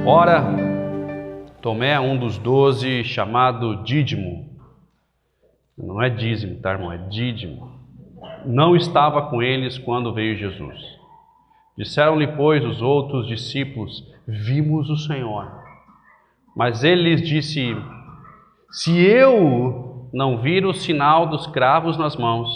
Ora, Tomé, um dos 12, chamado Dídimo, não é dízimo, tá, irmão? É Dídimo, não estava com eles quando veio Jesus. Disseram-lhe, pois, os outros discípulos: vimos o Senhor. Mas ele lhes disse: se eu não vir o sinal dos cravos nas mãos,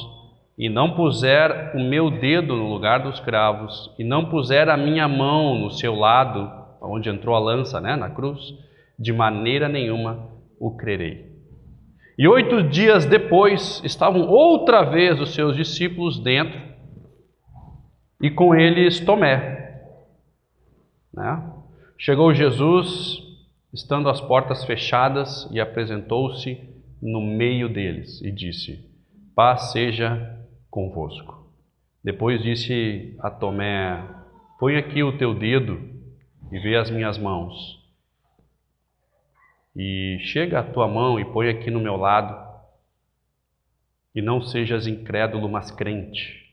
e não puser o meu dedo no lugar dos cravos, e não puser a minha mão no seu lado, onde entrou a lança, na cruz, de maneira nenhuma o crerei. E 8 dias depois, estavam outra vez os seus discípulos dentro, e com eles Tomé. Chegou Jesus, estando as portas fechadas, e apresentou-se no meio deles, e disse: paz seja convosco. Depois disse a Tomé: põe aqui o teu dedo e vê as minhas mãos. E chega a tua mão e põe aqui no meu lado, e não sejas incrédulo, mas crente.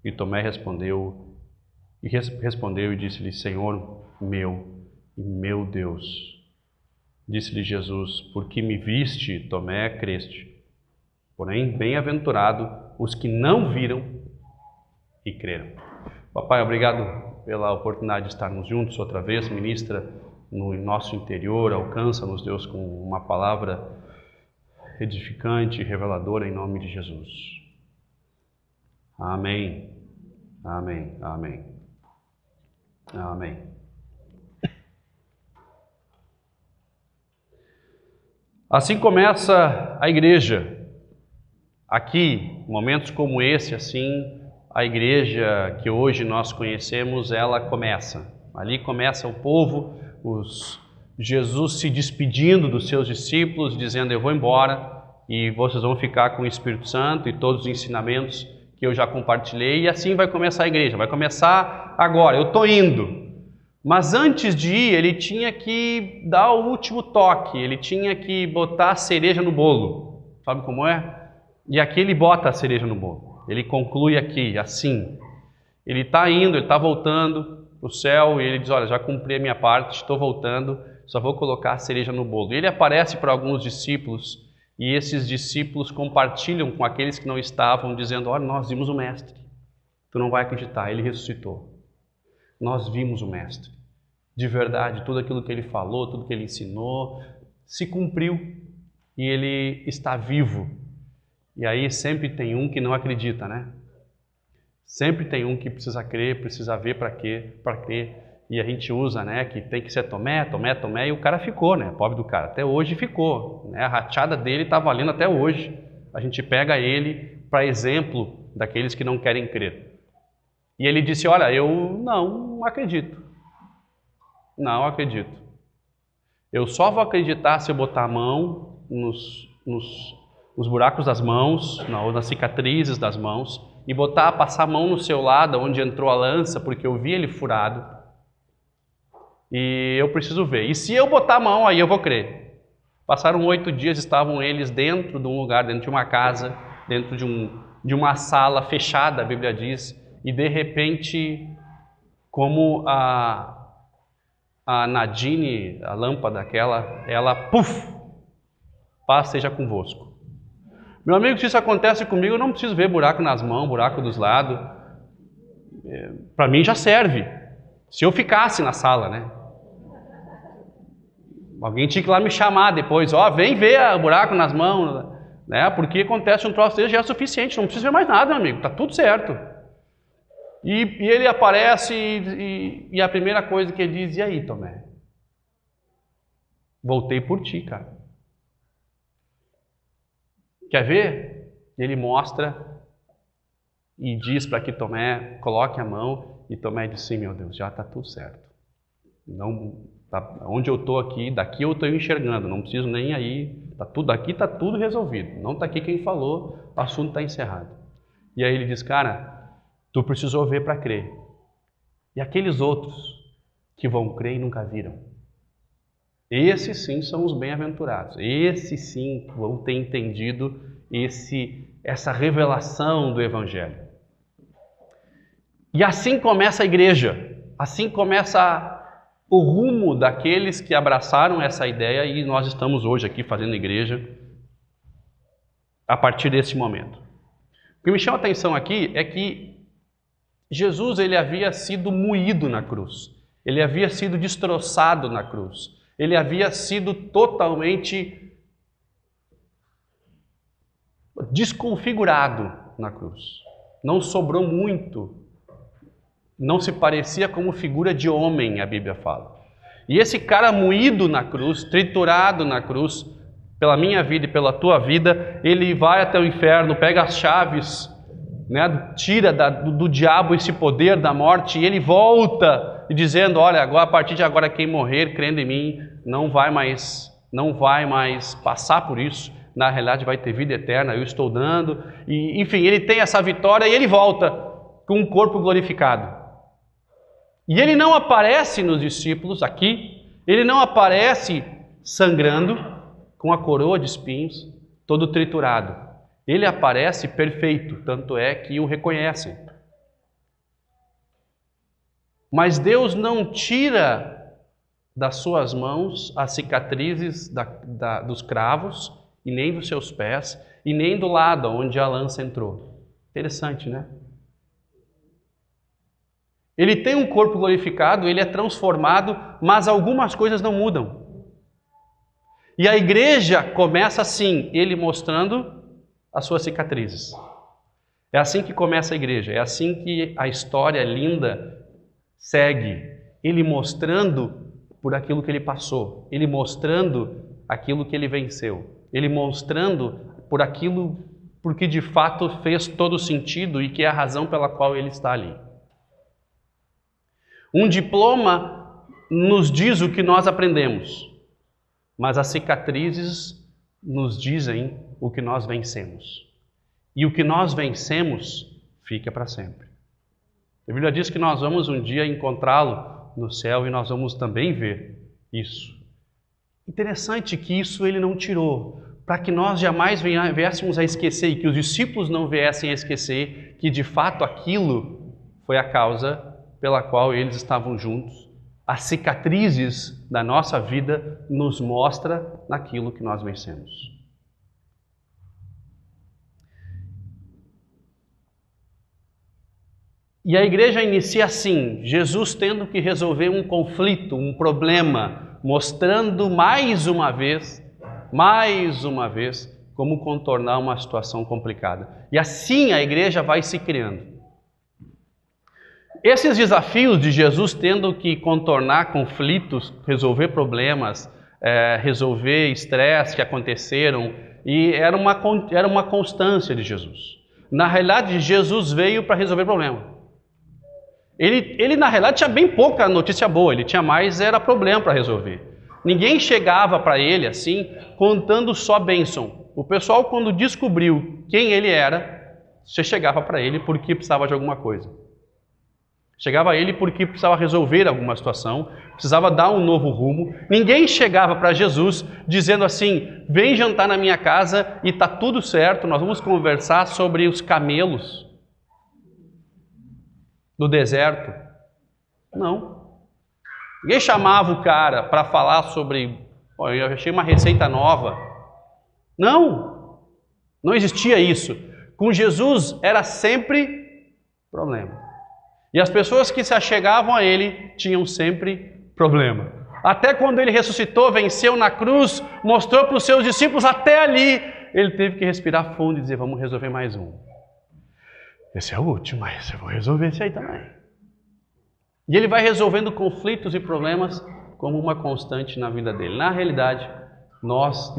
E Tomé respondeu e disse-lhe: Senhor meu e meu Deus. Disse-lhe Jesus: porque me viste, Tomé, creste. Porém, bem-aventurado os que não viram e creram. Papai, obrigado pela oportunidade de estarmos juntos outra vez. Ministra no nosso interior, alcança-nos, Deus, com uma palavra edificante e reveladora, em nome de Jesus. Amém, amém, amém, amém. Assim começa a igreja. Aqui, momentos como esse, assim, a igreja que hoje nós conhecemos, ela começa. Ali começa o povo, Jesus se despedindo dos seus discípulos, dizendo: eu vou embora e vocês vão ficar com o Espírito Santo e todos os ensinamentos que eu já compartilhei, e assim vai começar a igreja. Vai começar agora, eu estou indo. Mas antes de ir, ele tinha que dar o último toque, ele tinha que botar a cereja no bolo. Sabe como é? E aqui ele bota a cereja no bolo. Ele conclui aqui, assim. Ele está indo, ele está voltando para o céu, e ele diz: olha, já cumpri a minha parte, estou voltando, só vou colocar a cereja no bolo. E ele aparece para alguns discípulos, e esses discípulos compartilham com aqueles que não estavam, dizendo: olha, nós vimos o Mestre. Tu não vai acreditar, ele ressuscitou. Nós vimos o Mestre. De verdade, tudo aquilo que ele falou, tudo que ele ensinou, se cumpriu, e ele está vivo. E aí sempre tem um que não acredita, né? Sempre tem um que precisa crer, precisa ver para quê? Para crer. E a gente usa, que tem que ser Tomé, Tomé, Tomé, e o cara ficou, pobre do cara, até hoje ficou, A rachada dele está valendo até hoje. A gente pega ele para exemplo daqueles que não querem crer. E ele disse: olha, eu não acredito. Não acredito. Eu só vou acreditar se eu botar a mão nos buracos das mãos, nas cicatrizes das mãos, e passar a mão no seu lado, onde entrou a lança, porque eu vi ele furado, e eu preciso ver. E se eu botar a mão, aí eu vou crer. Passaram 8 dias, estavam eles dentro de um lugar, dentro de uma casa, dentro de uma sala fechada, a Bíblia diz, e de repente, como a Nadine, a lâmpada aquela, ela, paz seja convosco. Meu amigo, se isso acontece comigo, eu não preciso ver buraco nas mãos, buraco dos lados. Para mim já serve. Se eu ficasse na sala, Alguém tinha que ir lá me chamar depois. Vem ver o buraco nas mãos, Porque acontece um troço desse, já é suficiente. Não precisa ver mais nada, meu amigo. Tá tudo certo. E ele aparece e a primeira coisa que ele diz: e aí, Tomé? Voltei por ti, cara. Quer ver? Ele mostra e diz para que Tomé coloque a mão, e Tomé diz: sim, meu Deus, já está tudo certo. Não, onde eu estou aqui, daqui eu estou enxergando, não preciso nem aí, aqui está tudo resolvido. Não está aqui quem falou, o assunto está encerrado. E aí ele diz: cara, tu precisou ver para crer. E aqueles outros que vão crer e nunca viram, esses sim são os bem-aventurados. Esses sim vão ter entendido essa revelação do Evangelho. E assim começa a igreja. Assim começa o rumo daqueles que abraçaram essa ideia e nós estamos hoje aqui fazendo igreja a partir desse momento. O que me chama a atenção aqui é que Jesus ele havia sido moído na cruz, ele havia sido destroçado na cruz, ele havia sido totalmente desconfigurado na cruz. Não sobrou muito, não se parecia como figura de homem, a Bíblia fala. E esse cara moído na cruz, triturado na cruz, pela minha vida e pela tua vida, ele vai até o inferno, pega as chaves, né, tira do diabo esse poder da morte e ele volta dizendo, olha, agora, a partir de agora quem morrer crendo em mim não vai mais passar por isso, na realidade vai ter vida eterna, eu estou dando, e enfim, ele tem essa vitória e ele volta com um corpo glorificado. E ele não aparece nos discípulos aqui, ele não aparece sangrando, com a coroa de espinhos, todo triturado. Ele aparece perfeito, tanto é que o reconhecem. Mas Deus não tira das suas mãos as cicatrizes dos cravos, e nem dos seus pés, e nem do lado onde a lança entrou. Interessante, né? Ele tem um corpo glorificado, ele é transformado, mas algumas coisas não mudam. E a igreja começa assim, ele mostrando as suas cicatrizes. É assim que começa a igreja, é assim que a história linda segue. Ele mostrando por aquilo que ele passou, ele mostrando aquilo que ele venceu, ele mostrando por aquilo porque de fato fez todo sentido e que é a razão pela qual ele está ali. Um diploma nos diz o que nós aprendemos, mas as cicatrizes nos dizem o que nós vencemos. E o que nós vencemos fica para sempre. A Bíblia diz que nós vamos um dia encontrá-lo no céu e nós vamos também ver isso. Interessante que isso ele não tirou, para que nós jamais viéssemos a esquecer e que os discípulos não viessem a esquecer que de fato aquilo foi a causa pela qual eles estavam juntos. As cicatrizes da nossa vida nos mostra naquilo que nós vencemos. E a igreja inicia assim, Jesus tendo que resolver um conflito, um problema, mostrando mais uma vez, como contornar uma situação complicada. E assim a igreja vai se criando. Esses desafios de Jesus tendo que contornar conflitos, resolver problemas, resolver estresse que aconteceram, e era uma constância de Jesus. Na realidade, Jesus veio para resolver problema. Ele na realidade tinha bem pouca notícia boa, ele tinha mais era problema para resolver. Ninguém chegava para ele assim, contando só bênção. O pessoal quando descobriu quem ele era, você chegava para ele porque precisava de alguma coisa. Chegava a ele porque precisava resolver alguma situação, precisava dar um novo rumo. Ninguém chegava para Jesus dizendo assim, vem jantar na minha casa e está tudo certo, nós vamos conversar sobre os camelos do deserto. Não. Ninguém chamava o cara para falar sobre, eu achei uma receita nova. Não. Não existia isso. Com Jesus era sempre problema. E as pessoas que se achegavam a ele tinham sempre problema. Até quando ele ressuscitou, venceu na cruz, mostrou para os seus discípulos, até ali, ele teve que respirar fundo e dizer, vamos resolver mais um. Esse é o último, mas eu vou resolver esse aí também. E ele vai resolvendo conflitos e problemas como uma constante na vida dele. Na realidade, nós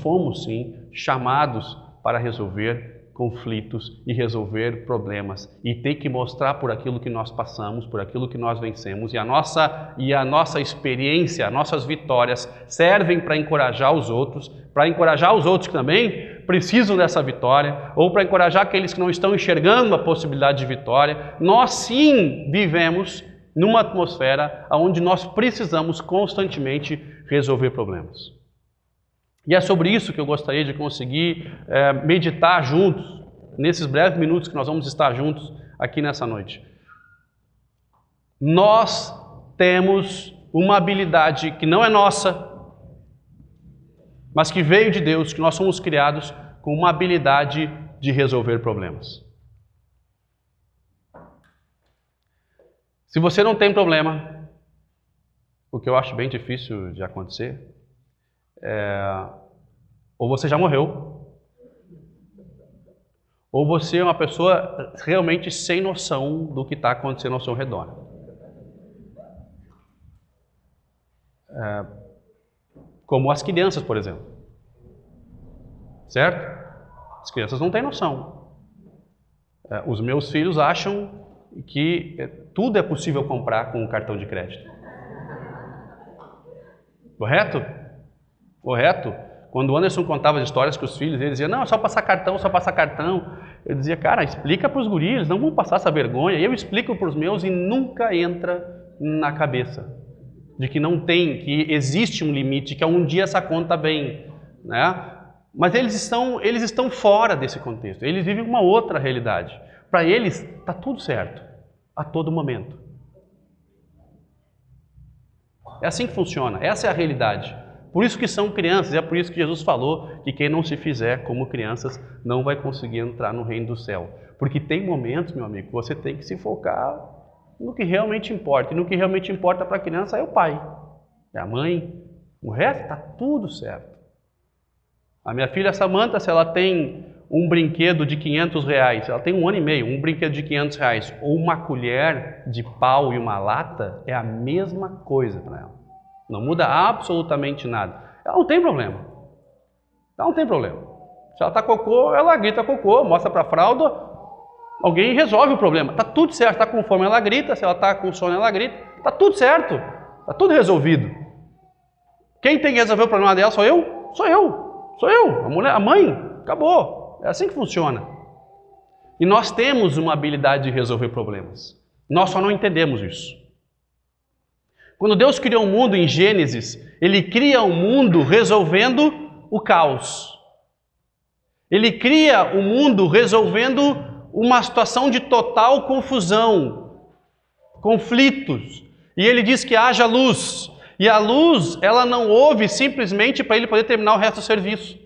fomos sim, chamados para resolver conflitos e resolver problemas e ter que mostrar por aquilo que nós passamos, por aquilo que nós vencemos, e a nossa experiência, as nossas vitórias servem para encorajar os outros que também precisam dessa vitória, ou para encorajar aqueles que não estão enxergando a possibilidade de vitória. Nós sim vivemos numa atmosfera onde nós precisamos constantemente resolver problemas. E é sobre isso que eu gostaria de conseguir meditar juntos, nesses breves minutos que nós vamos estar juntos aqui nessa noite. Nós temos uma habilidade que não é nossa, mas que veio de Deus, que nós somos criados com uma habilidade de resolver problemas. Se você não tem problema, o que eu acho bem difícil de acontecer, ou você já morreu, ou você é uma pessoa realmente sem noção do que está acontecendo ao seu redor. Como as crianças, por exemplo. Certo? As crianças não têm noção. Os meus filhos acham que tudo é possível comprar com um cartão de crédito. Correto? Correto? Quando o Anderson contava as histórias com os filhos, ele dizia, não, é só passar cartão, só passar cartão. Eu dizia, cara, explica para os guris, eles não vão passar essa vergonha. Eu explico para os meus e nunca entra na cabeça de que não tem, que existe um limite, que um dia essa conta vem, né? Mas eles estão fora desse contexto, eles vivem uma outra realidade. Para eles está tudo certo, a todo momento. É assim que funciona, essa é a realidade. Por isso que são crianças, é por isso que Jesus falou que quem não se fizer como crianças não vai conseguir entrar no reino do céu. Porque tem momentos, meu amigo, que você tem que se focar no que realmente importa. E no que realmente importa para a criança é o pai, é a mãe. O resto está tudo certo. A minha filha Samantha, se ela tem um brinquedo de R$500, ela tem 1 ano e meio, um brinquedo de R$500, ou uma colher de pau e uma lata, é a mesma coisa para ela. Não muda absolutamente nada. Ela não tem problema. Ela não tem problema. Se ela está cocô, ela grita cocô, mostra para a fralda, alguém resolve o problema. Está tudo certo, está com fome, ela grita, se ela está com sono, ela grita. Está tudo certo, está tudo resolvido. Quem tem que resolver o problema dela sou eu? Sou eu, a mulher, a mãe, acabou. É assim que funciona. E nós temos uma habilidade de resolver problemas. Nós só não entendemos isso. Quando Deus criou o mundo em Gênesis, Ele cria o mundo resolvendo o caos. Ele cria o mundo resolvendo uma situação de total confusão, conflitos. E Ele diz que haja luz. E a luz, ela não ouve simplesmente para Ele poder terminar o resto do serviço.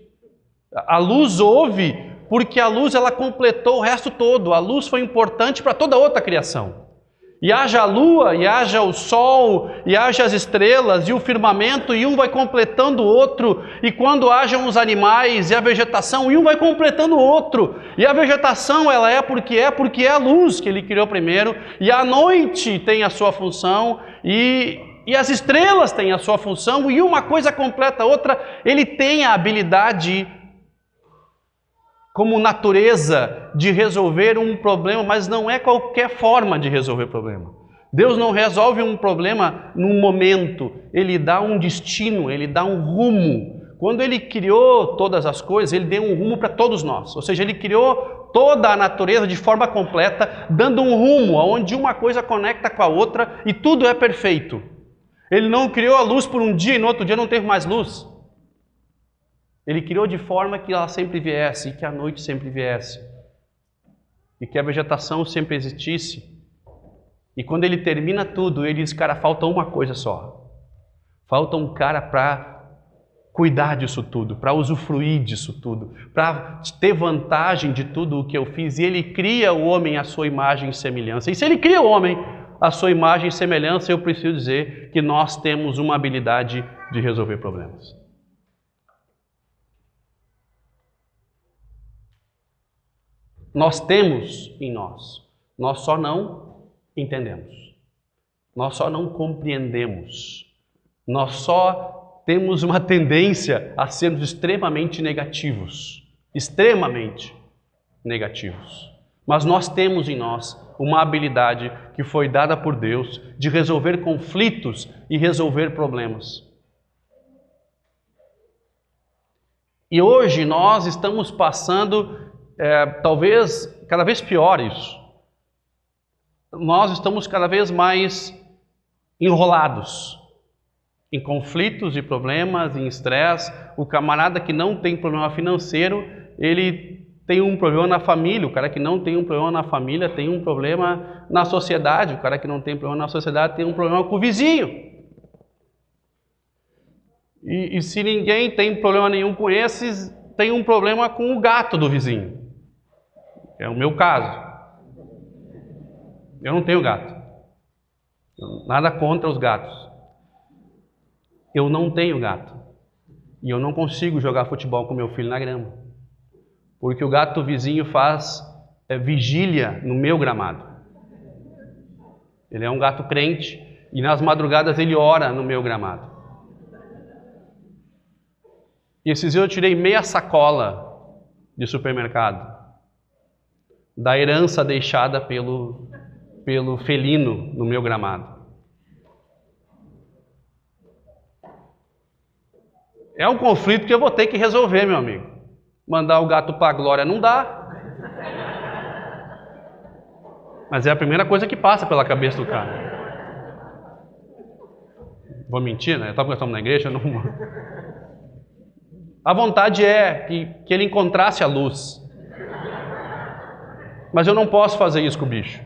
A luz ouve porque a luz ela completou o resto todo. A luz foi importante para toda outra criação. E haja a lua, e haja o sol, e haja as estrelas, e o firmamento, e um vai completando o outro. E quando hajam os animais e a vegetação, e um vai completando o outro. E a vegetação ela é porque é a luz que Ele criou primeiro. E a noite tem a sua função, e as estrelas têm a sua função, e uma coisa completa a outra. Ele tem a habilidade como natureza de resolver um problema, mas não é qualquer forma de resolver problema. Deus não resolve um problema num momento, Ele dá um destino, Ele dá um rumo. Quando Ele criou todas as coisas, Ele deu um rumo para todos nós. Ou seja, Ele criou toda a natureza de forma completa, dando um rumo, onde uma coisa conecta com a outra e tudo é perfeito. Ele não criou a luz por um dia e no outro dia não teve mais luz. Ele criou de forma que ela sempre viesse, e que a noite sempre viesse, e que a vegetação sempre existisse. E quando Ele termina tudo, Ele diz, cara, falta uma coisa só. Falta um cara para cuidar disso tudo, para usufruir disso tudo, para ter vantagem de tudo o que eu fiz. E Ele cria o homem à sua imagem e semelhança. E se Ele cria o homem à sua imagem e semelhança, eu preciso dizer que nós temos uma habilidade de resolver problemas. Nós temos em nós só não entendemos, nós só não compreendemos, nós só temos uma tendência a sermos extremamente negativos, mas nós temos em nós uma habilidade que foi dada por Deus de resolver conflitos e resolver problemas. E hoje nós estamos passando talvez cada vez pior isso. Nós estamos cada vez mais enrolados em conflitos e problemas, em estresse. O camarada que não tem problema financeiro, ele tem um problema na família, o cara que não tem um problema na família tem um problema na sociedade, o cara que não tem problema na sociedade tem um problema com o vizinho. E se ninguém tem problema nenhum com esses, tem um problema com o gato do vizinho. É o meu caso. Eu não tenho gato. Nada contra os gatos. Eu não tenho gato. E eu não consigo jogar futebol com meu filho na grama. Porque o gato do vizinho faz vigília no meu gramado. Ele é um gato crente e nas madrugadas ele ora no meu gramado. E esses dias eu tirei meia sacola de supermercado da herança deixada pelo felino no meu gramado. É um conflito que eu vou ter que resolver, meu amigo. Mandar o gato para a glória não dá. Mas é a primeira coisa que passa pela cabeça do cara. Vou mentir, né? Porque nós estamos na igreja, não... A vontade é que ele encontrasse a luz. Mas eu não posso fazer isso com o bicho.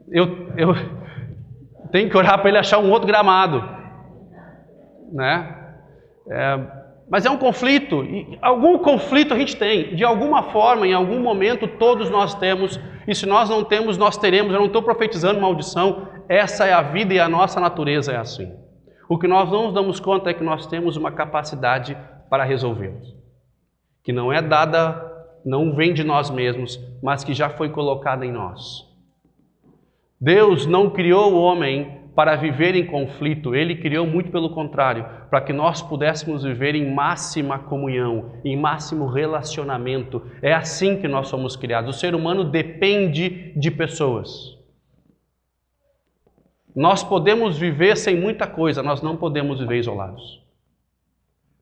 Eu tenho que orar para ele achar um outro gramado. Né? Mas é um conflito. E algum conflito a gente tem. De alguma forma, em algum momento, todos nós temos. E se nós não temos, nós teremos. Eu não estou profetizando maldição. Essa é a vida e a nossa natureza é assim. O que nós não nos damos conta é que nós temos uma capacidade para resolvê-los. Que não é dada, não vem de nós mesmos, mas que já foi colocada em nós. Deus não criou o homem para viver em conflito. Ele criou muito pelo contrário, para que nós pudéssemos viver em máxima comunhão, em máximo relacionamento. É assim que nós somos criados. O ser humano depende de pessoas. Nós podemos viver sem muita coisa, nós não podemos viver isolados.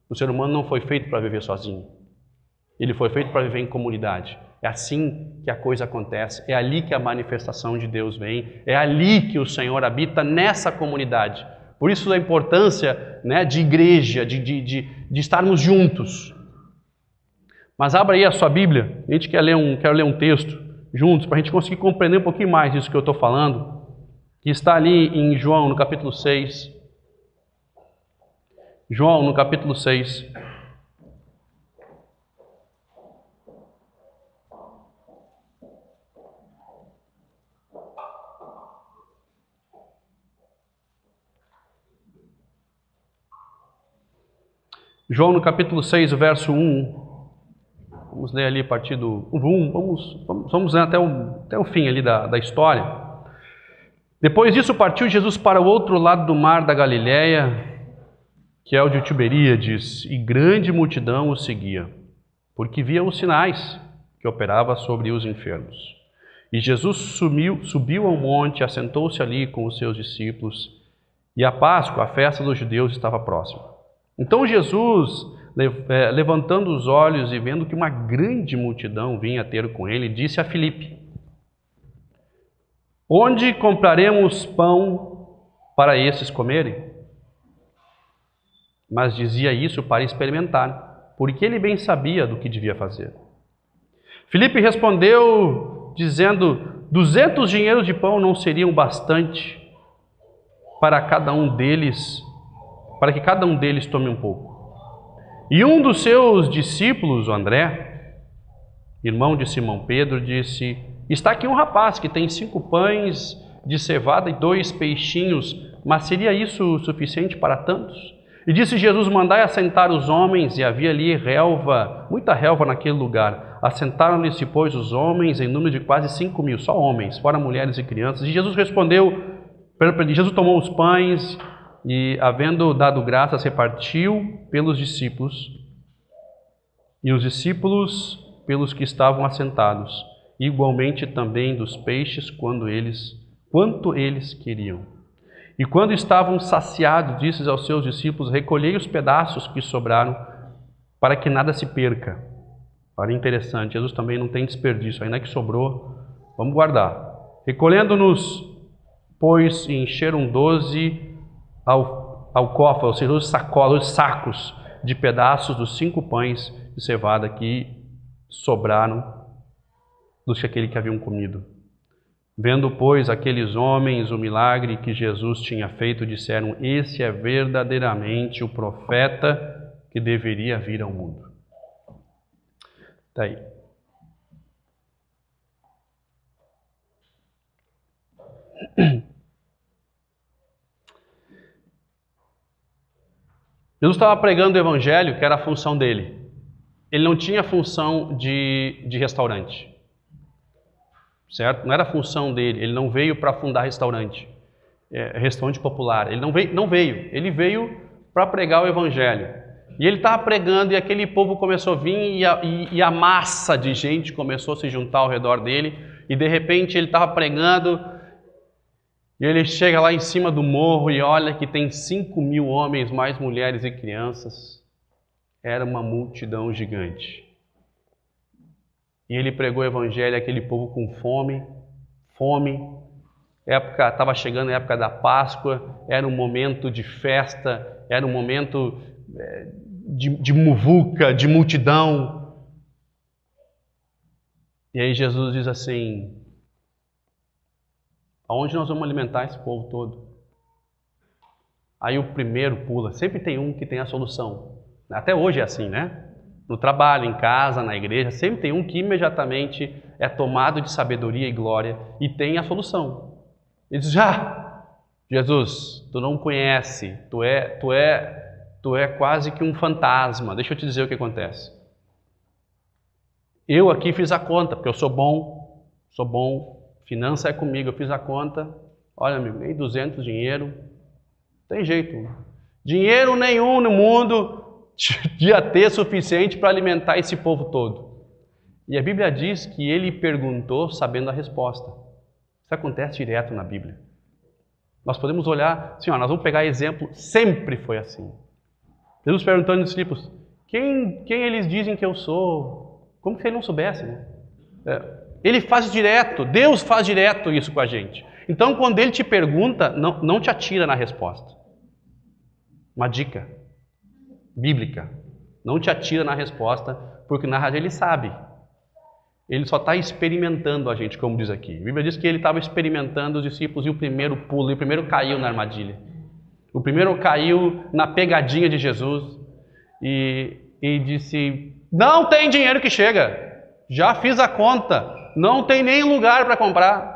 O ser humano não foi feito para viver sozinho. Ele foi feito para viver em comunidade. É assim que a coisa acontece, é ali que a manifestação de Deus vem, é ali que o Senhor habita nessa comunidade. Por isso a importância, né, de igreja, de estarmos juntos. Mas abra aí a sua Bíblia, a gente quer ler um texto juntos, para a gente conseguir compreender um pouquinho mais disso que eu estou falando, que está ali em João, no capítulo 6. João, no capítulo 6. João, no capítulo 6, o verso 1. Vamos ler ali a partir do 1. Vamos ler até o fim ali da história. Depois disso partiu Jesus para o outro lado do mar da Galileia, que é o de Tiberíades, e grande multidão o seguia, porque via os sinais que operava sobre os enfermos. E Jesus subiu ao monte, assentou-se ali com os seus discípulos, e a Páscoa, a festa dos judeus, estava próxima. Então Jesus, levantando os olhos e vendo que uma grande multidão vinha ter com ele, disse a Filipe: onde compraremos pão para esses comerem? Mas dizia isso para experimentar, porque ele bem sabia do que devia fazer. Filipe respondeu, dizendo: 200 dinheiros de pão não seriam bastante para que cada um deles tome um pouco. E um dos seus discípulos, o André, irmão de Simão Pedro, disse: está aqui um rapaz que tem 5 pães de cevada e 2 peixinhos, mas seria isso suficiente para tantos? E disse Jesus: mandai assentar os homens, e havia ali muita relva naquele lugar. Assentaram-lhe-se, pois, os homens em número de quase 5.000, só homens, fora mulheres e crianças. E Jesus Jesus tomou os pães e, havendo dado graças, repartiu pelos discípulos, e os discípulos pelos que estavam assentados, igualmente também dos peixes, quanto eles queriam. E quando estavam saciados, disse aos seus discípulos: recolhei os pedaços que sobraram, para que nada se perca. Olha, interessante, Jesus também não tem desperdício, ainda que sobrou, vamos guardar. Recolhendo-nos, pois, encheram 12 alcófares, ou seja, 12 sacolas, 12 sacos de pedaços dos 5 pães de cevada que sobraram dos que aquele que haviam comido. Vendo, pois, aqueles homens o milagre que Jesus tinha feito, disseram: esse é verdadeiramente o profeta que deveria vir ao mundo. Está aí. Jesus estava pregando o evangelho, que era a função dele. Ele não tinha função de restaurante. Certo? Não era a função dele. Ele não veio para fundar restaurante. Restaurante popular. Ele não veio. Ele veio para pregar o evangelho. E ele estava pregando e aquele povo começou a vir e a massa de gente começou a se juntar ao redor dele. E de repente ele estava pregando e ele chega lá em cima do morro e olha que tem 5.000 homens, mais mulheres e crianças. Era uma multidão gigante. E ele pregou o evangelho àquele povo com fome. Estava chegando a época da Páscoa, era um momento de festa, era um momento de muvuca, de multidão. E aí Jesus diz assim: aonde nós vamos alimentar esse povo todo? Aí o primeiro pula. Sempre tem um que tem a solução. Até hoje é assim, né? No trabalho, em casa, na igreja, sempre tem um que imediatamente é tomado de sabedoria e glória e tem a solução. Ele diz: Jesus, tu não conhece, tu é quase que um fantasma. Deixa eu te dizer o que acontece. Eu aqui fiz a conta, porque eu sou bom, finança é comigo, eu fiz a conta. Olha, amigo, nem 200 dinheiro, tem jeito. Dinheiro nenhum no mundo ia ter suficiente para alimentar esse povo todo. E a Bíblia diz que ele perguntou sabendo a resposta. Isso acontece direto na Bíblia. Nós podemos olhar, assim, nós vamos pegar exemplo, sempre foi assim. Jesus perguntou aos discípulos: quem eles dizem que eu sou? Como se ele não soubesse, né? Ele faz direto, Deus faz direto isso com a gente. Então, quando ele te pergunta, não te atira na resposta. Uma dica bíblica: não te atira na resposta, porque na verdade ele sabe. Ele só está experimentando a gente, como diz aqui. A Bíblia diz que ele estava experimentando os discípulos e o primeiro pula, e o primeiro caiu na armadilha. O primeiro caiu na pegadinha de Jesus e disse: não tem dinheiro que chega, já fiz a conta, não tem nem lugar para comprar.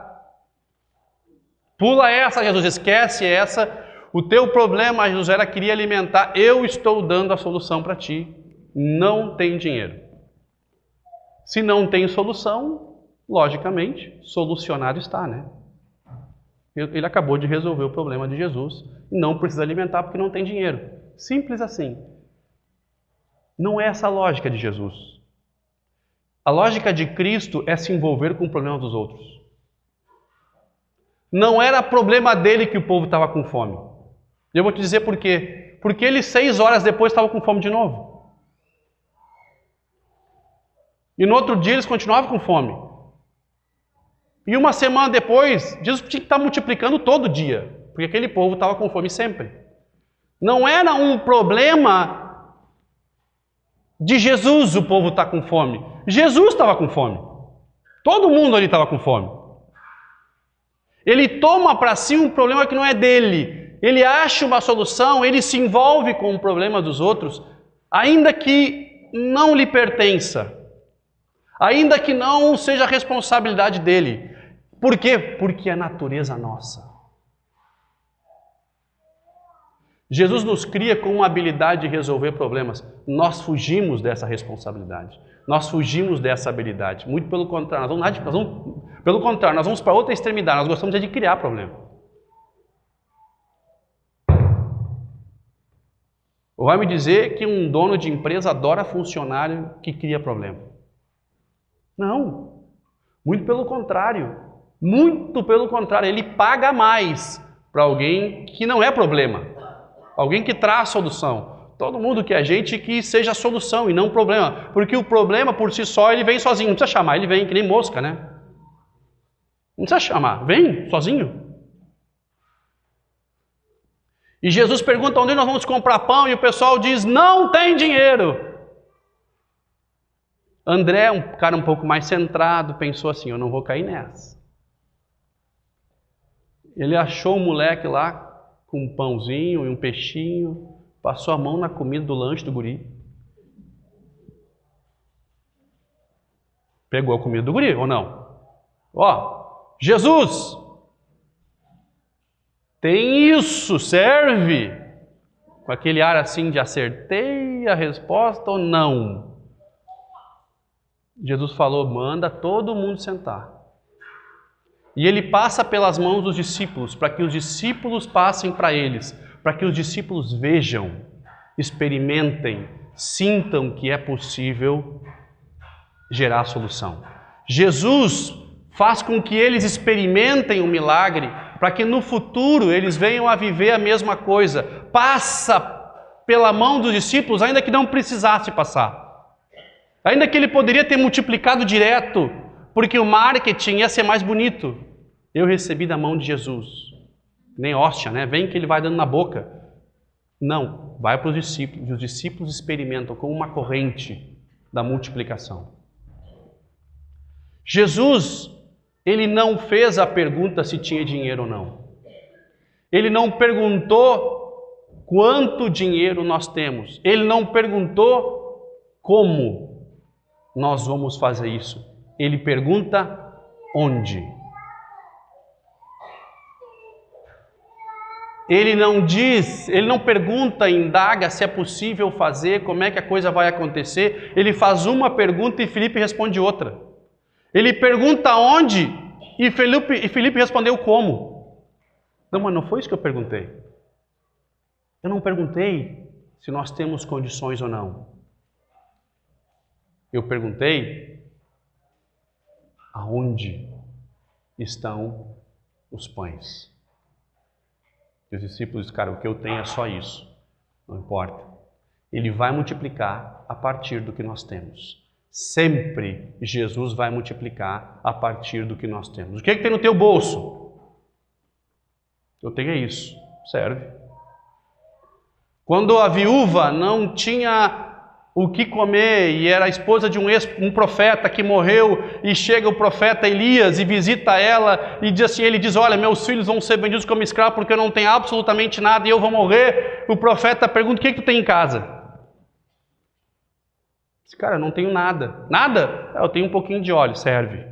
Pula essa, Jesus, esquece essa. O teu problema, Jesus, era queria alimentar. Eu estou dando a solução para ti. Não tem dinheiro. Se não tem solução, logicamente, solucionado está, né? Ele acabou de resolver o problema de Jesus. Não precisa alimentar porque não tem dinheiro. Simples assim. Não é essa a lógica de Jesus. A lógica de Cristo é se envolver com o problema dos outros. Não era problema dele que o povo estava com fome. Eu vou te dizer por quê. Porque ele 6 horas depois estava com fome de novo. E no outro dia eles continuavam com fome. E uma semana depois, Jesus tinha que estar multiplicando todo dia. Porque aquele povo estava com fome sempre. Não era um problema de Jesus o povo estar com fome. Jesus estava com fome. Todo mundo ali estava com fome. Ele toma para si um problema que não é dele. Ele acha uma solução, ele se envolve com o problema dos outros, ainda que não lhe pertença. Ainda que não seja responsabilidade dele. Por quê? Porque é natureza nossa. Jesus nos cria com uma habilidade de resolver problemas. Nós fugimos dessa responsabilidade. Nós fugimos dessa habilidade. Muito pelo contrário. Nós vamos para outra extremidade. Nós gostamos de criar problema. Vai me dizer que um dono de empresa adora funcionário que cria problema. Não, muito pelo contrário, ele paga mais para alguém que não é problema, alguém que traz solução. Todo mundo que é gente que seja solução e não problema, porque o problema por si só ele vem sozinho, não precisa chamar, ele vem que nem mosca, né? Não precisa chamar, vem sozinho. E Jesus pergunta onde nós vamos comprar pão e o pessoal diz: não tem dinheiro. André, um cara um pouco mais centrado, pensou assim, eu não vou cair nessa. Ele achou o moleque lá com um pãozinho e um peixinho, passou a mão na comida do lanche do guri. Pegou a comida do guri, ou não? Ó, Jesus, tem isso, serve. Com aquele ar assim de acertei a resposta ou não. Jesus falou, manda todo mundo sentar. E ele passa pelas mãos dos discípulos, para que os discípulos passem para eles, para que os discípulos vejam, experimentem, sintam que é possível gerar solução. Jesus faz com que eles experimentem o milagre, para que no futuro eles venham a viver a mesma coisa. Passa pela mão dos discípulos, ainda que não precisasse passar. Ainda que ele poderia ter multiplicado direto, porque o marketing ia ser mais bonito. Eu recebi da mão de Jesus. Nem hóstia, né? Vem que ele vai dando na boca. Não, vai para os discípulos. E os discípulos experimentam como uma corrente da multiplicação. Jesus, ele não fez a pergunta se tinha dinheiro ou não. Ele não perguntou quanto dinheiro nós temos. Ele não perguntou como nós vamos fazer isso. Ele pergunta onde. Ele não diz, ele não pergunta, indaga se é possível fazer, como é que a coisa vai acontecer. Ele faz uma pergunta e Filipe responde outra. Ele pergunta onde e Filipe respondeu como. Não, mas não foi isso que eu perguntei. Eu não perguntei se nós temos condições ou não. Eu perguntei aonde estão os pães. E os discípulos, cara, o que eu tenho é só isso. Não importa. Ele vai multiplicar a partir do que nós temos. Sempre Jesus vai multiplicar a partir do que nós temos. O que é que tem no teu bolso? Eu tenho isso. Serve. Quando a viúva não tinha o que comer e era a esposa de um profeta que morreu e chega o profeta Elias e visita ela e diz assim, ele diz, olha, meus filhos vão ser vendidos como escravos porque eu não tenho absolutamente nada e eu vou morrer. O profeta pergunta, o que tu tem em casa? Diz, cara, eu não tenho nada. Nada? Eu tenho um pouquinho de óleo, serve.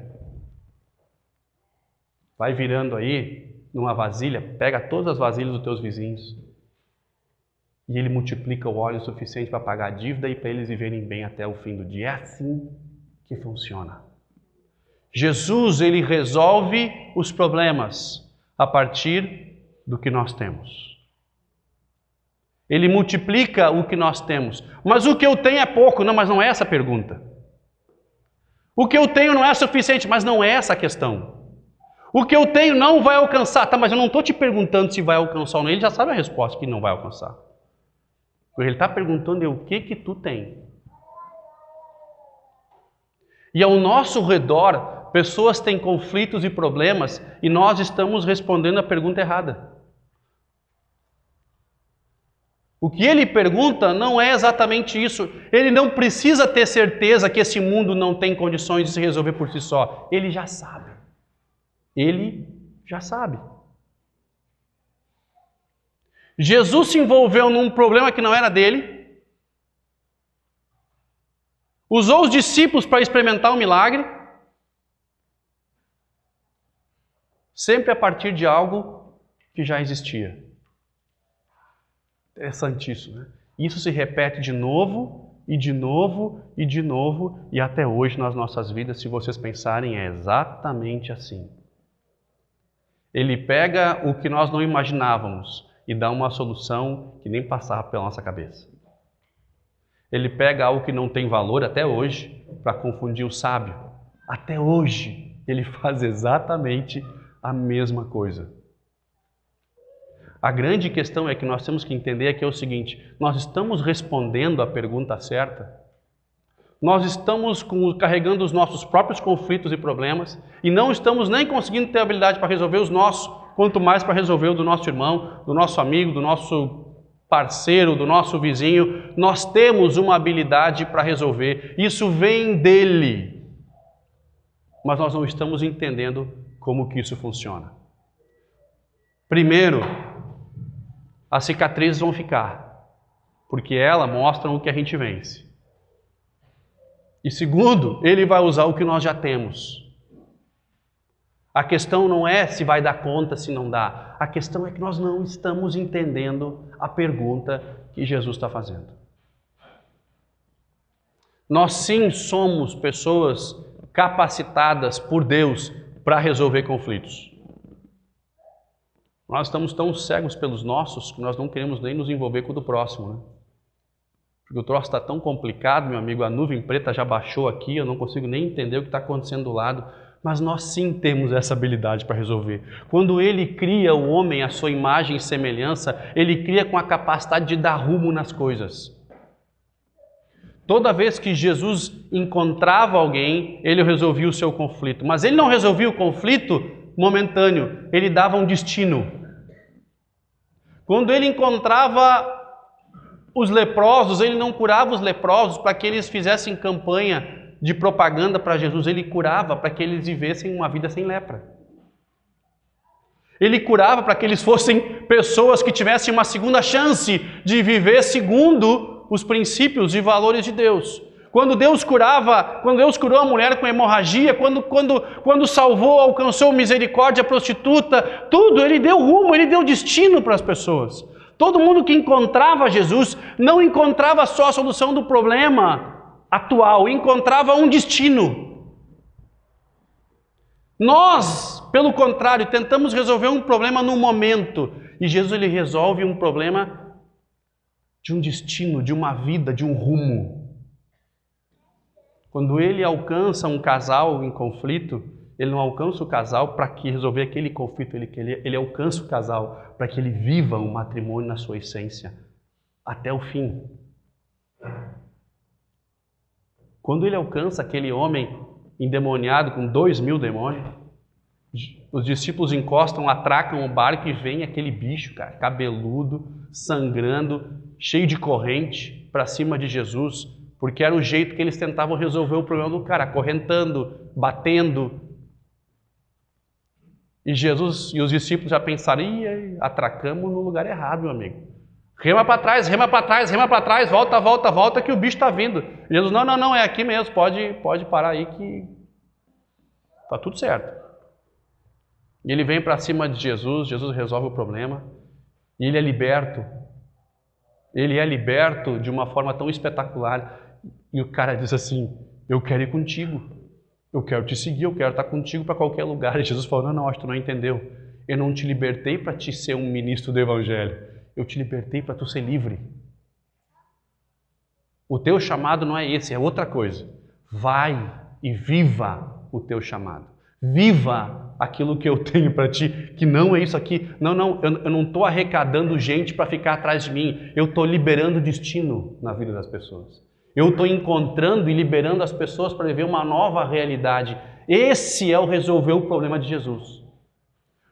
Vai virando aí numa vasilha, pega todas as vasilhas dos teus vizinhos. E ele multiplica o óleo suficiente para pagar a dívida e para eles viverem bem até o fim do dia. É assim que funciona. Jesus, ele resolve os problemas a partir do que nós temos. Ele multiplica o que nós temos. Mas o que eu tenho é pouco. Não, mas não é essa a pergunta. O que eu tenho não é suficiente, mas não é essa a questão. O que eu tenho não vai alcançar. Tá, mas eu não estou te perguntando se vai alcançar ou não. Ele já sabe a resposta que não vai alcançar. Ele está perguntando o que tu tem. E ao nosso redor, pessoas têm conflitos e problemas e nós estamos respondendo a pergunta errada. O que ele pergunta não é exatamente isso. Ele não precisa ter certeza que esse mundo não tem condições de se resolver por si só. Ele já sabe. Ele já sabe. Jesus se envolveu num problema que não era dele, usou os discípulos para experimentar o milagre, sempre a partir de algo que já existia. Interessantíssimo, né? Isso se repete de novo, e de novo, e de novo, e até hoje nas nossas vidas, se vocês pensarem, é exatamente assim. Ele pega o que nós não imaginávamos, e dá uma solução que nem passava pela nossa cabeça. Ele pega algo que não tem valor até hoje para confundir o sábio. Até hoje ele faz exatamente a mesma coisa. A grande questão é que nós temos que entender que é o seguinte, nós estamos respondendo a pergunta certa, nós estamos carregando os nossos próprios conflitos e problemas e não estamos nem conseguindo ter habilidade para resolver os nossos, quanto mais para resolver o do nosso irmão, do nosso amigo, do nosso parceiro, do nosso vizinho, nós temos uma habilidade para resolver. Isso vem dele. Mas nós não estamos entendendo como que isso funciona. Primeiro, as cicatrizes vão ficar, porque elas mostram o que a gente vence. E segundo, ele vai usar o que nós já temos. A questão não é se vai dar conta, se não dá. A questão é que nós não estamos entendendo a pergunta que Jesus está fazendo. Nós sim somos pessoas capacitadas por Deus para resolver conflitos. Nós estamos tão cegos pelos nossos que nós não queremos nem nos envolver com o do próximo, né? Porque o troço está tão complicado, meu amigo, a nuvem preta já baixou aqui, eu não consigo nem entender o que está acontecendo do lado. Mas nós sim temos essa habilidade para resolver. Quando ele cria o homem à sua imagem e semelhança, ele cria com a capacidade de dar rumo nas coisas. Toda vez que Jesus encontrava alguém, ele resolvia o seu conflito. Mas ele não resolvia o conflito momentâneo, ele dava um destino. Quando ele encontrava os leprosos, ele não curava os leprosos para que eles fizessem campanha de propaganda para Jesus, ele curava para que eles vivessem uma vida sem lepra. Ele curava para que eles fossem pessoas que tivessem uma segunda chance de viver segundo os princípios e valores de Deus. Quando Deus curou a mulher com hemorragia, quando salvou, alcançou misericórdia a prostituta, tudo, ele deu rumo, ele deu destino para as pessoas. Todo mundo que encontrava Jesus não encontrava só a solução do problema atual, encontrava um destino. Nós, pelo contrário, tentamos resolver um problema no momento, e Jesus ele resolve um problema de um destino, de uma vida, de um rumo. Quando ele alcança um casal em conflito, ele não alcança o casal para que resolver aquele conflito, ele alcança o casal para que ele viva um matrimônio na sua essência, até o fim. Quando ele alcança aquele homem endemoniado com 2.000 demônios, os discípulos encostam, atracam o barco e vem aquele bicho, cara, cabeludo, sangrando, cheio de corrente, para cima de Jesus, porque era o jeito que eles tentavam resolver o problema do cara, acorrentando, batendo. E Jesus e os discípulos já pensaram, atracamos no lugar errado, meu amigo. Rema para trás, rema para trás, rema para trás, volta, volta, volta, que o bicho está vindo. Jesus, não, é aqui mesmo, pode parar aí que está tudo certo. E ele vem para cima de Jesus, Jesus resolve o problema, e ele é liberto. Ele é liberto de uma forma tão espetacular. E o cara diz assim, eu quero ir contigo, eu quero te seguir, eu quero estar contigo para qualquer lugar. E Jesus falou, não, acho que tu não entendeu. Eu não te libertei para te ser um ministro do Evangelho. Eu te libertei para tu ser livre. O teu chamado não é esse, é outra coisa. Vai e viva o teu chamado. Viva aquilo que eu tenho para ti, que não é isso aqui. Não, eu não estou arrecadando gente para ficar atrás de mim. Eu estou liberando destino na vida das pessoas. Eu estou encontrando e liberando as pessoas para viver uma nova realidade. Esse é o resolver o problema de Jesus.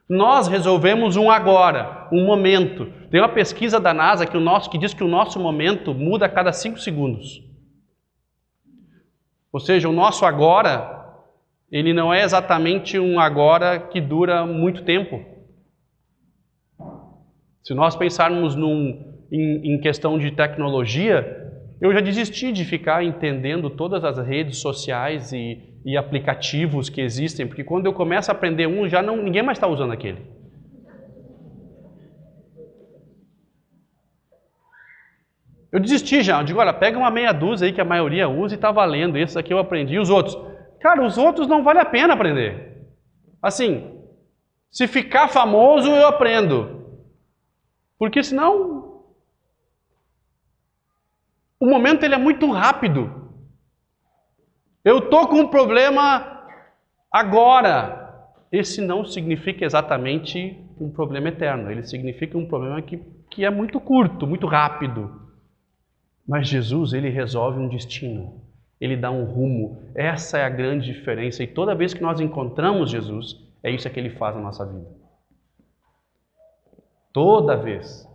Nós resolvemos um agora, um momento. Tem uma pesquisa da NASA que diz que o nosso momento muda a cada 5 segundos. Ou seja, o nosso agora, ele não é exatamente um agora que dura muito tempo. Se nós pensarmos em questão de tecnologia, eu já desisti de ficar entendendo todas as redes sociais e aplicativos que existem, porque quando eu começo a aprender ninguém mais está usando aquele. Eu desisti já, eu digo, olha, pega uma meia dúzia aí que a maioria usa e está valendo, esses aqui eu aprendi, e os outros? Cara, os outros não vale a pena aprender. Assim, se ficar famoso eu aprendo, porque senão o momento ele é muito rápido. Eu estou com um problema agora. Esse não significa exatamente um problema eterno. Ele significa um problema que é muito curto, muito rápido. Mas Jesus, ele resolve um destino. Ele dá um rumo. Essa é a grande diferença. E toda vez que nós encontramos Jesus, é isso que ele faz na nossa vida. Toda vez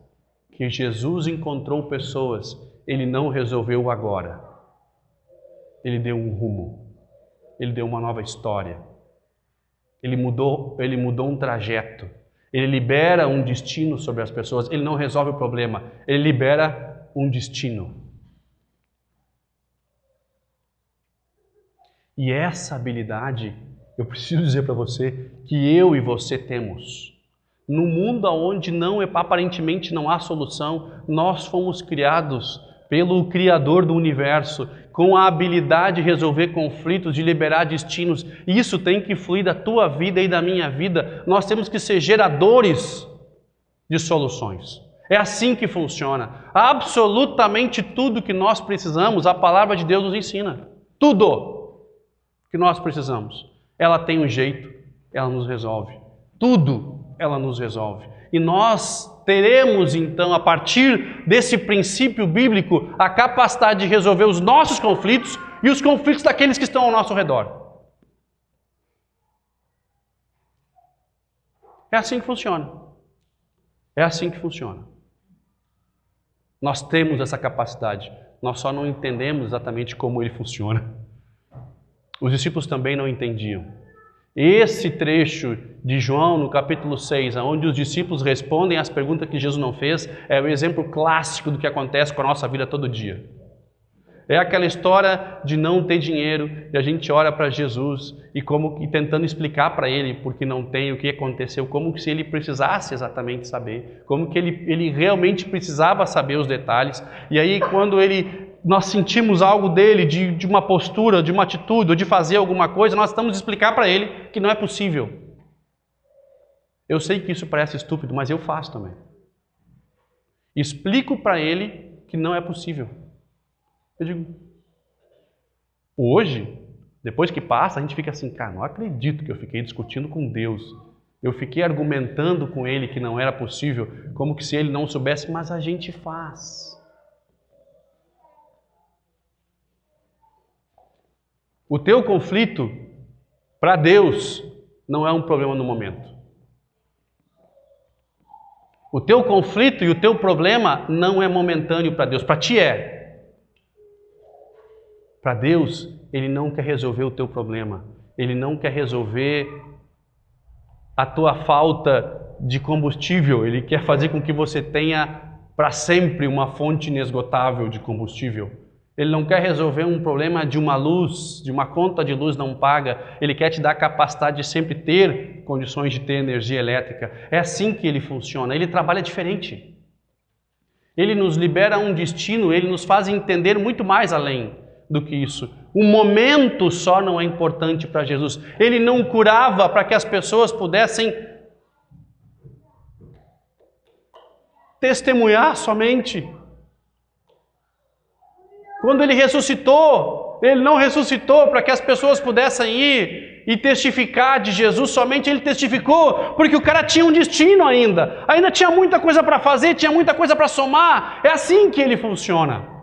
que Jesus encontrou pessoas, Ele não resolveu agora. Ele deu um rumo. Ele deu uma nova história. Ele mudou um trajeto. Ele libera um destino sobre as pessoas. Ele não resolve o problema. Ele libera um destino. E essa habilidade, eu preciso dizer para você, que eu e você temos. No mundo onde aparentemente não há solução, nós fomos criados pelo Criador do Universo, com a habilidade de resolver conflitos, de liberar destinos. E isso tem que fluir da tua vida e da minha vida. Nós temos que ser geradores de soluções. É assim que funciona. Absolutamente tudo que nós precisamos, a palavra de Deus nos ensina. Tudo que nós precisamos. Ela tem um jeito, ela nos resolve. Tudo ela nos resolve. E nós teremos então, a partir desse princípio bíblico, a capacidade de resolver os nossos conflitos e os conflitos daqueles que estão ao nosso redor. É assim que funciona. É assim que funciona. Nós temos essa capacidade, nós só não entendemos exatamente como ele funciona. Os discípulos também não entendiam. Esse trecho de João, no capítulo 6, onde os discípulos respondem às perguntas que Jesus não fez, é o exemplo clássico do que acontece com a nossa vida todo dia. É aquela história de não ter dinheiro, e a gente olha para Jesus e tentando explicar para ele porque não tem, o que aconteceu, como se ele precisasse exatamente saber, como que ele realmente precisava saber os detalhes. E aí quando nós sentimos algo dele, de uma postura, de uma atitude, ou de fazer alguma coisa, nós estamos a explicar para ele que não é possível. Eu sei que isso parece estúpido, mas eu faço também. Explico para ele que não é possível. Eu digo, hoje, depois que passa, a gente fica assim, cara, não acredito que eu fiquei discutindo com Deus. Eu fiquei argumentando com ele que não era possível, como que se ele não soubesse, mas a gente faz. O teu conflito, para Deus, não é um problema no momento. O teu conflito e o teu problema não é momentâneo para Deus, para ti é. Para Deus, Ele não quer resolver o teu problema. Ele não quer resolver a tua falta de combustível. Ele quer fazer com que você tenha para sempre uma fonte inesgotável de combustível. Ele não quer resolver um problema de uma luz, de uma conta de luz não paga. Ele quer te dar a capacidade de sempre ter condições de ter energia elétrica. É assim que Ele funciona. Ele trabalha diferente. Ele nos libera um destino, Ele nos faz entender muito mais além do que isso. O momento só não é importante para Jesus. Ele não curava para que as pessoas pudessem testemunhar somente. Quando Ele ressuscitou, Ele não ressuscitou para que as pessoas pudessem ir e testificar de Jesus somente. Ele testificou porque o cara tinha um destino ainda. Ainda tinha muita coisa para fazer, tinha muita coisa para somar. É assim que Ele funciona.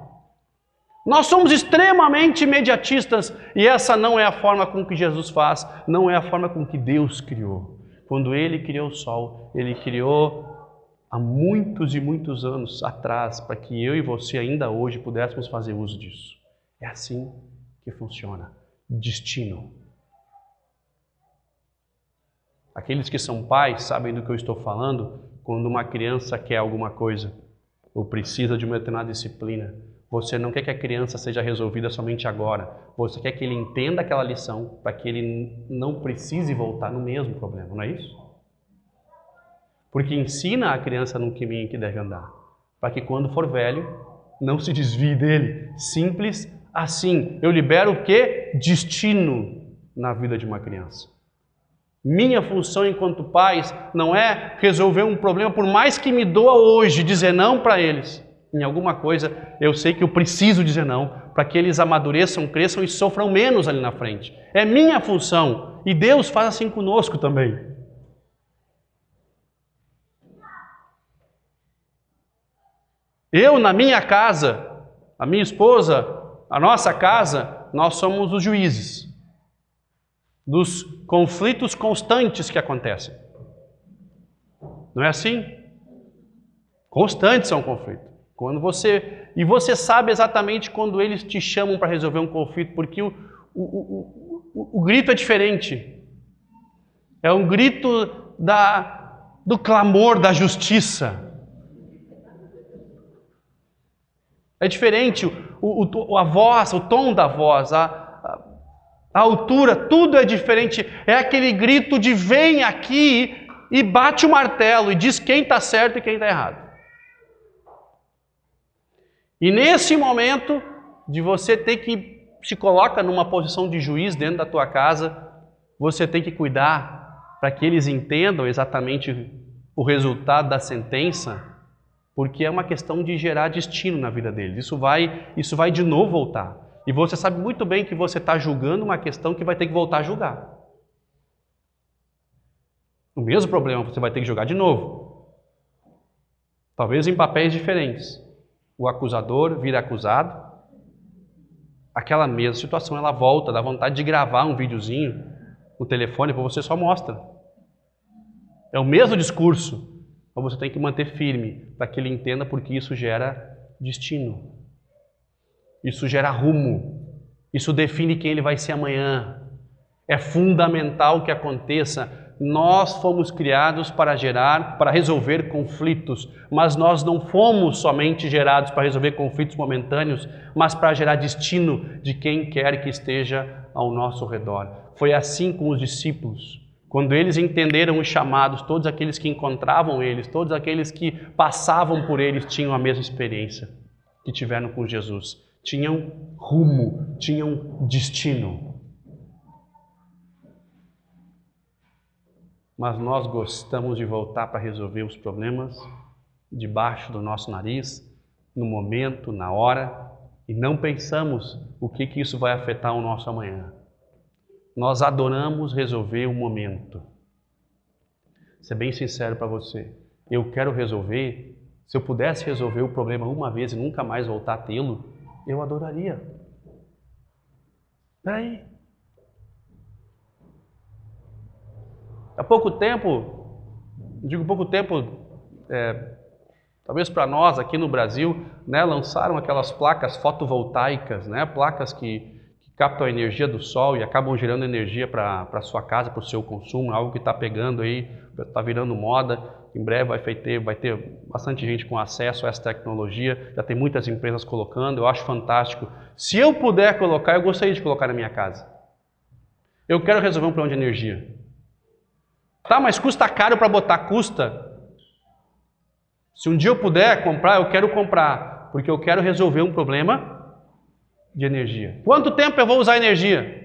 Nós somos extremamente imediatistas e essa não é a forma com que Jesus faz, não é a forma com que Deus criou. Quando Ele criou o sol, Ele criou há muitos e muitos anos atrás para que eu e você ainda hoje pudéssemos fazer uso disso. É assim que funciona. Destino. Aqueles que são pais sabem do que eu estou falando quando uma criança quer alguma coisa ou precisa de uma determinada disciplina. Você não quer que a criança seja resolvida somente agora. Você quer que ele entenda aquela lição para que ele não precise voltar no mesmo problema, não é isso? Porque ensina a criança no caminho que deve andar, para que quando for velho, não se desvie dele. Simples assim. Eu libero o quê? Destino na vida de uma criança. Minha função enquanto pais não é resolver um problema, por mais que me doa hoje dizer não para eles. Em alguma coisa, eu sei que eu preciso dizer não, para que eles amadureçam, cresçam e sofram menos ali na frente. É minha função. E Deus faz assim conosco também. Eu, na minha casa, a minha esposa, a nossa casa, nós somos os juízes dos conflitos constantes que acontecem. Não é assim? Constantes são conflitos. Quando você sabe exatamente quando eles te chamam para resolver um conflito, porque o grito é diferente. É um grito do clamor da justiça. É diferente a voz, o tom da voz, a altura, tudo é diferente. É aquele grito de vem aqui e bate o martelo e diz quem está certo e quem está errado. E nesse momento de você ter que se coloca numa posição de juiz dentro da tua casa, você tem que cuidar para que eles entendam exatamente o resultado da sentença, porque é uma questão de gerar destino na vida deles. Isso vai de novo voltar. E você sabe muito bem que você está julgando uma questão que vai ter que voltar a julgar. O mesmo problema você vai ter que julgar de novo. Talvez em papéis diferentes. O acusador vira acusado. Aquela mesma situação, ela volta, dá vontade de gravar um videozinho no telefone, para você só mostra. É o mesmo discurso. Mas você tem que manter firme para que ele entenda, porque isso gera destino. Isso gera rumo. Isso define quem ele vai ser amanhã. É fundamental que aconteça. Nós fomos criados para resolver conflitos, mas nós não fomos somente gerados para resolver conflitos momentâneos, mas para gerar destino de quem quer que esteja ao nosso redor. Foi assim com os discípulos. Quando eles entenderam os chamados, todos aqueles que encontravam eles, todos aqueles que passavam por eles tinham a mesma experiência que tiveram com Jesus. Tinham rumo, tinham destino. Mas nós gostamos de voltar para resolver os problemas debaixo do nosso nariz, no momento, na hora, e não pensamos o que isso vai afetar o nosso amanhã. Nós adoramos resolver o momento. Vou ser bem sincero para você. Eu quero resolver, se eu pudesse resolver o problema uma vez e nunca mais voltar a tê-lo, eu adoraria. Peraí. Há pouco tempo, digo pouco tempo, talvez para nós aqui no Brasil, né, lançaram aquelas placas fotovoltaicas, né, placas que captam a energia do sol e acabam gerando energia para a sua casa, para o seu consumo, algo que está pegando aí, está virando moda. Em breve vai ter bastante gente com acesso a essa tecnologia, já tem muitas empresas colocando, eu acho fantástico. Se eu puder colocar, eu gostaria de colocar na minha casa. Eu quero resolver um problema de energia. Tá, mas custa caro para botar, custa. Se um dia eu puder comprar, eu quero comprar, porque eu quero resolver um problema de energia. Quanto tempo eu vou usar energia?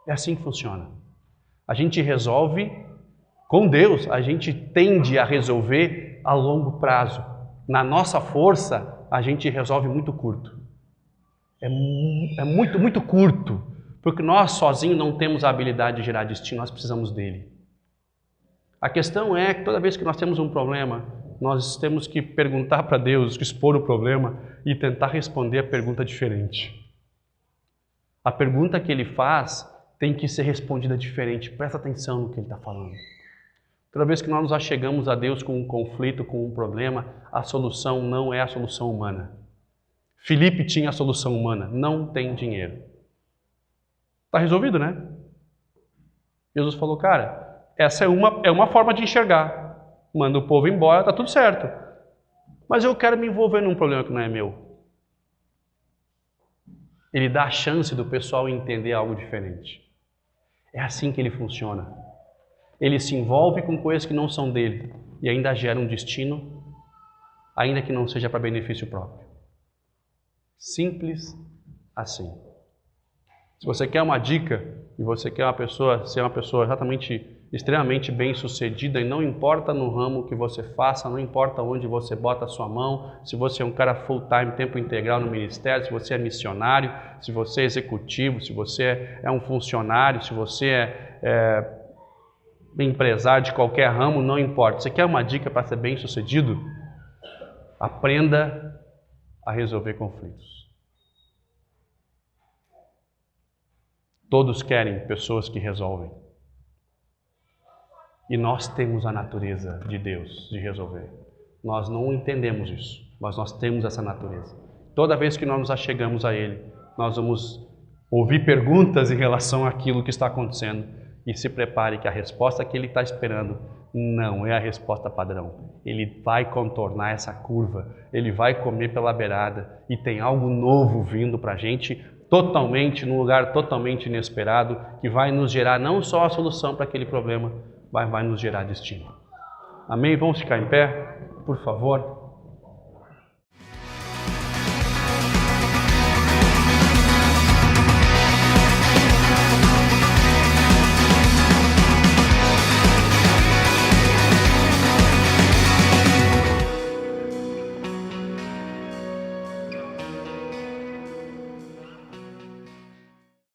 É assim que funciona. A gente resolve com Deus, a gente tende a resolver a longo prazo. Na nossa força, a gente resolve muito curto. É muito, muito curto, porque nós sozinhos não temos a habilidade de gerar destino, nós precisamos dele. A questão é que toda vez que nós temos um problema, nós temos que perguntar para Deus, expor o problema e tentar responder a pergunta diferente. A pergunta que ele faz tem que ser respondida diferente, presta atenção no que ele está falando. Toda vez que nós nos achegamos a Deus com um conflito, com um problema, a solução não é a solução humana. Filipe tinha a solução humana, não tem dinheiro. Está resolvido, né? Jesus falou, cara, essa é uma forma de enxergar. Manda o povo embora, está tudo certo. Mas eu quero me envolver num problema que não é meu. Ele dá a chance do pessoal entender algo diferente. É assim que ele funciona. Ele se envolve com coisas que não são dele e ainda gera um destino, ainda que não seja para benefício próprio. Simples assim. Se você quer uma dica e você quer ser uma pessoa extremamente bem-sucedida, e não importa no ramo que você faça, não importa onde você bota a sua mão, se você é um cara full-time, tempo integral no ministério, se você é missionário, se você é executivo, se você é um funcionário, se você é empresário de qualquer ramo, não importa. Você quer uma dica para ser bem-sucedido? Aprenda a resolver conflitos. Todos querem pessoas que resolvem. E nós temos a natureza de Deus de resolver. Nós não entendemos isso, mas nós temos essa natureza. Toda vez que nós nos achegamos a Ele, nós vamos ouvir perguntas em relação àquilo que está acontecendo e se prepare que a resposta que Ele está esperando não é a resposta padrão. Ele vai contornar essa curva, Ele vai comer pela beirada e tem algo novo vindo para a gente totalmente, num lugar totalmente inesperado, que vai nos gerar não só a solução para aquele problema, mas vai nos gerar destino. Amém? Vamos ficar em pé, por favor.